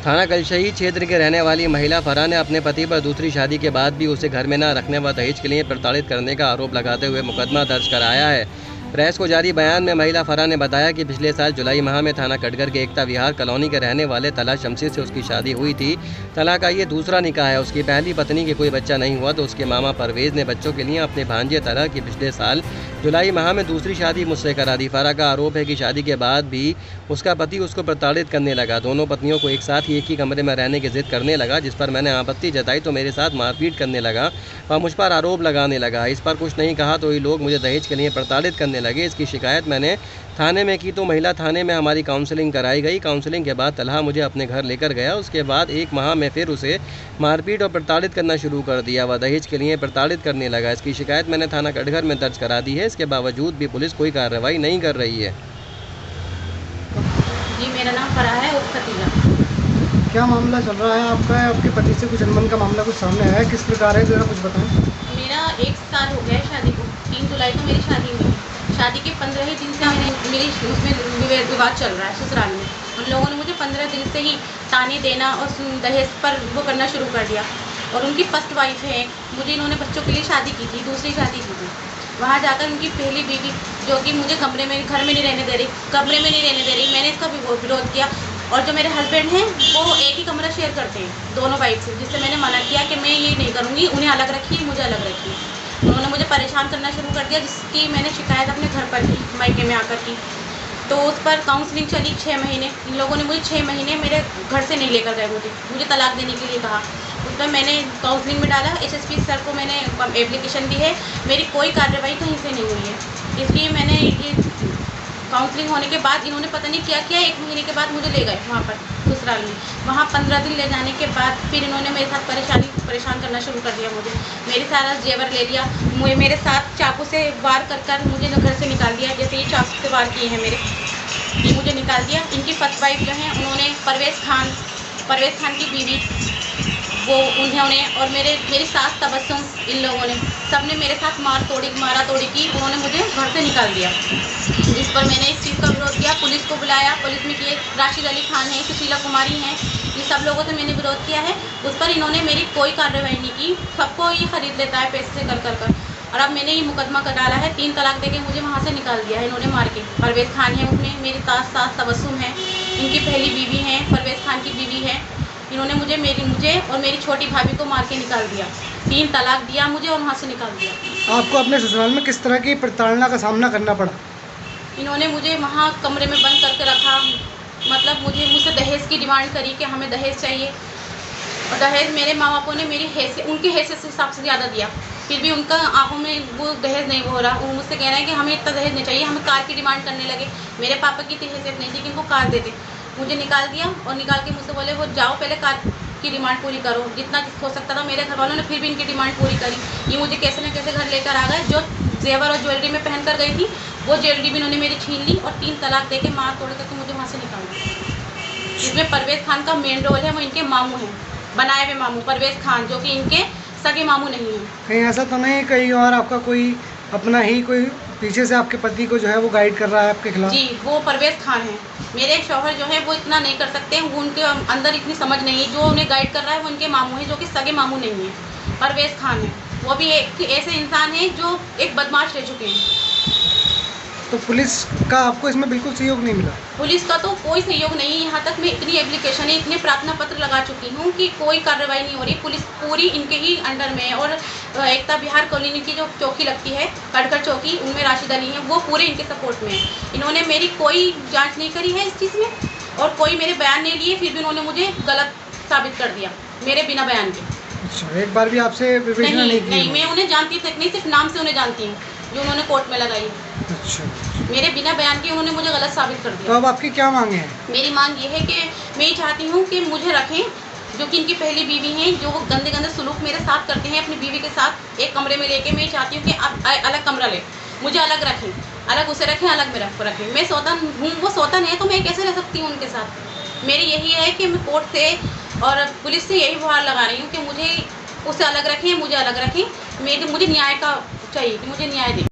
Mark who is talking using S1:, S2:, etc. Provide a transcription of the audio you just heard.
S1: थाना कलशही क्षेत्र के रहने वाली महिला फरहा ने अपने पति पर दूसरी शादी के बाद भी उसे घर में न रखने व दहेज के लिए प्रताड़ित करने का आरोप लगाते हुए मुकदमा दर्ज कराया है। प्रेस को जारी बयान में महिला फरहा ने बताया कि पिछले साल जुलाई माह में थाना कटघर के एकता विहार कॉलोनी के रहने वाले तला शमशीर से उसकी शादी हुई थी। तला का ये दूसरा निकाह है। उसकी पहली पत्नी के कोई बच्चा नहीं हुआ तो उसके मामा परवेज़ ने बच्चों के लिए अपने भांजे तला की पिछले साल जुलाई माह में दूसरी शादी मुझसे करा दी। फरहा का आरोप है कि शादी के बाद भी उसका पति उसको प्रताड़ित करने लगा। दोनों पत्नियों को एक साथ ही एक ही कमरे में रहने की जिद करने लगा, जिस पर मैंने आपत्ति जताई तो मेरे साथ मारपीट करने लगा व मुझ पर आरोप लगाने लगा। इस पर कुछ नहीं कहा तो ये लोग मुझे दहेज के लिए प्रताड़ित करने लगे। इसकी शिकायत मैंने थाने में की तो महिला थाने में हमारी काउंसलिंग कराई गई। काउंसलिंग के बाद तलहा मुझे अपने घर लेकर गया। उसके बाद एक माह में फिर उसे मारपीट और प्रताड़ित करना शुरू कर दिया व दहेज के लिए प्रताड़ित करने लगा। इसकी शिकायत मैंने थाना कटघर में दर्ज करा दी है। इसके बावजूद भी पुलिस कोई कार्रवाई नहीं कर रही है।
S2: जी, मेरा नाम फरहा है उर्फ खतीजा।
S3: क्या मामला चल रहा है आपका? आपके पति से कुछ अनबन का मामला कुछ सामने आया है? किस प्रकार है, जरा कुछ बताएं।
S2: मेरा 1 साल हो गया है शादी को। 3 जुलाई को मेरी शादी हुई। शादी के 15 ही दिन से मेरी उसमें विवाद चल रहा है ससुराल में। उन लोगों ने मुझे 15 दिन से ही ताने देना और दहेज पर वो करना शुरू कर दिया। और उनकी फर्स्ट वाइफ है, मुझे इन्होंने बच्चों के लिए शादी की थी, दूसरी शादी की थी। वहाँ जाकर उनकी पहली बीवी जो कि मुझे घर में नहीं रहने दे रही, मैंने इसका विरोध किया। और जो मेरे हस्बैंड हैं वो एक ही कमरा शेयर करते हैं दोनों वाइफ से, जिससे मैंने मना किया कि मैं ये नहीं करूँगी, उन्हें अलग रखिए, मुझे अलग रखिए। उन्होंने मुझे परेशान करना शुरू कर दिया, जिसकी मैंने शिकायत अपने घर पर की, मायके में आकर की। तो उस पर काउंसलिंग चली 6 महीने। इन लोगों ने मुझे 6 महीने मेरे घर से नहीं लेकर गए, मुझे तलाक देने के लिए कहा। उसमें मैंने काउंसलिंग में डाला, एसएसपी सर को मैंने एप्लीकेशन दी है, मेरी कोई कार्रवाई कहीं से नहीं हुई है। इसलिए मैंने ये काउंसलिंग होने के बाद इन्होंने पता नहीं क्या किया, 1 महीने के बाद मुझे ले गए वहाँ पर ससुराल में। वहाँ 15 दिन ले जाने के बाद फिर इन्होंने मेरे साथ परेशान करना शुरू कर दिया। मुझे मेरे सारा जेवर ले लिया, मेरे साथ चाकू से वार कर मुझे घर से निकाल दिया। जैसे ये चाकू से वार किए हैं मेरे, ये मुझे निकाल दिया। इनकी फर्स्ट वाइफ जो है उन्होंने परवेज़ खान की बीवी वो उन्होंने और मेरी सास तबस्सुम, इन लोगों ने सबने मेरे साथ मारा तोड़ी की। उन्होंने मुझे घर से निकाल दिया, जिस पर मैंने इस चीज़ का विरोध किया। पुलिस को बुलाया, पुलिस में किए राशिद अली खान है, सुशीला कुमारी हैं, ये सब लोगों से मैंने विरोध किया है। उस पर इन्होंने मेरी कोई कार्रवाई नहीं की। सबको ये खरीद लेता है पैसे से कर। और अब मैंने ये मुकदमा कर डाला है। 3 तलाक देके मुझे वहाँ से निकाल दिया है इन्होंने मार के। परवेज़ खान है उसमें, मेरी सास तबस्सुम है, इनकी पहली बीवी है, परवेज़ खान की बीवी है। इन्होंने मुझे और मेरी छोटी भाभी को मार के निकाल दिया। 3 तलाक दिया मुझे और वहाँ से निकाल दिया।
S3: आपको अपने ससुराल में किस तरह की प्रताड़ना का सामना करना पड़ा? इन्होंने
S2: मुझे वहाँ कमरे में बंद करके रखा, मतलब मुझसे दहेज की डिमांड करी कि हमें दहेज चाहिए। और दहेज मेरे माँ बापों ने उनकी हैसियत के हिसाब से ज़्यादा दिया, फिर भी उनका आंखों में वो दहेज नहीं हो रहा। वो मुझसे कह रहे हैं कि हमें इतना दहेज नहीं चाहिए, हमें कार की डिमांड करने लगे। मेरे पापा की इतनी हैसियत नहीं थी कि उनको कार देते। मुझे निकाल दिया और निकाल के मुझसे बोले वो जाओ पहले कार की डिमांड पूरी करो। जितना हो सकता था मेरे घर वालों ने फिर भी इनकी डिमांड पूरी करी। ये मुझे कैसे न कैसे घर लेकर आ गए। जो जेवर और ज्वेलरी में पहन कर गई थी वो ज्वेलरी भी इन्होंने मेरी छीन ली और 3 तलाक दे के मार तोड़ करके मुझे वहाँ से निकाल दिया। इसमें परवेज़ खान का मेन रोल है, वो इनके मामू हैं, बनाए हुए मामू परवेज़ खान, जो कि इनके सगे मामू नहीं हैं।
S3: कहीं ऐसा तो नहीं कहीं और आपका कोई अपना ही कोई पीछे से आपके पति को जो है वो गाइड कर रहा है आपके खिलाफ?
S2: जी, वो परवेज़ खान है। मेरे शौहर जो है वो इतना नहीं कर सकते, वो उनके अंदर इतनी समझ नहीं है। जो उन्हें गाइड कर रहा है वो उनके मामू हैं, जो कि सगे मामू नहीं है। परवेज़ खान है, वो भी एक ऐसे इंसान हैं जो एक बदमाश रह चुके हैं।
S3: तो पुलिस का आपको इसमें बिल्कुल सहयोग नहीं मिला?
S2: पुलिस का तो कोई सहयोग नहीं। यहाँ तक मैं इतनी एप्लीकेशन इतने प्रार्थना पत्र लगा चुकी हूँ कि कोई कार्रवाई नहीं हो रही। पुलिस पूरी इनके ही अंडर में है। और एकता विहार कॉलोनी की जो चौकी लगती है, कटघर चौकी, उनमें राशिद अली हैं, वो पूरे इनके सपोर्ट में है। इन्होंने मेरी कोई जांच नहीं करी है इस चीज़ में और कोई मेरे बयान नहीं लिए, फिर भी उन्होंने मुझे गलत साबित कर दिया मेरे बिना बयान के।
S3: अच्छा, एक बार भी आपसे विवेचना
S2: नहीं, मैं उन्हें जानती तक नहीं, सिर्फ नाम से उन्हें जानती हूँ जो उन्होंने कोर्ट में लगाई।
S3: अच्छा,
S2: मेरे बिना बयान के उन्होंने मुझे गलत साबित कर दिया।
S3: तो अब आपकी क्या मांगे हैं?
S2: मेरी मांग ये है कि मैं ये चाहती हूँ कि मुझे रखें, जो कि इनकी पहली बीवी हैं, जो वो गंदे सलूक मेरे साथ करते हैं अपनी बीवी के साथ एक कमरे में लेके। मैं ये चाहती हूँ कि आप अलग कमरा लें, मुझे अलग रखें, अलग उसे रखें, अलग मेरे को रखें। मैं सौतन हूँ, वो सौतन है, तो मैं कैसे रह सकती हूँ उनके साथ? मेरी यही है कि मैं कोर्ट से और पुलिस से यही गुहार लगा रही हूँ कि मुझे उसे अलग रखें, मुझे अलग रखें। मुझे न्याय का चाहिए कि मुझे न्याय दें।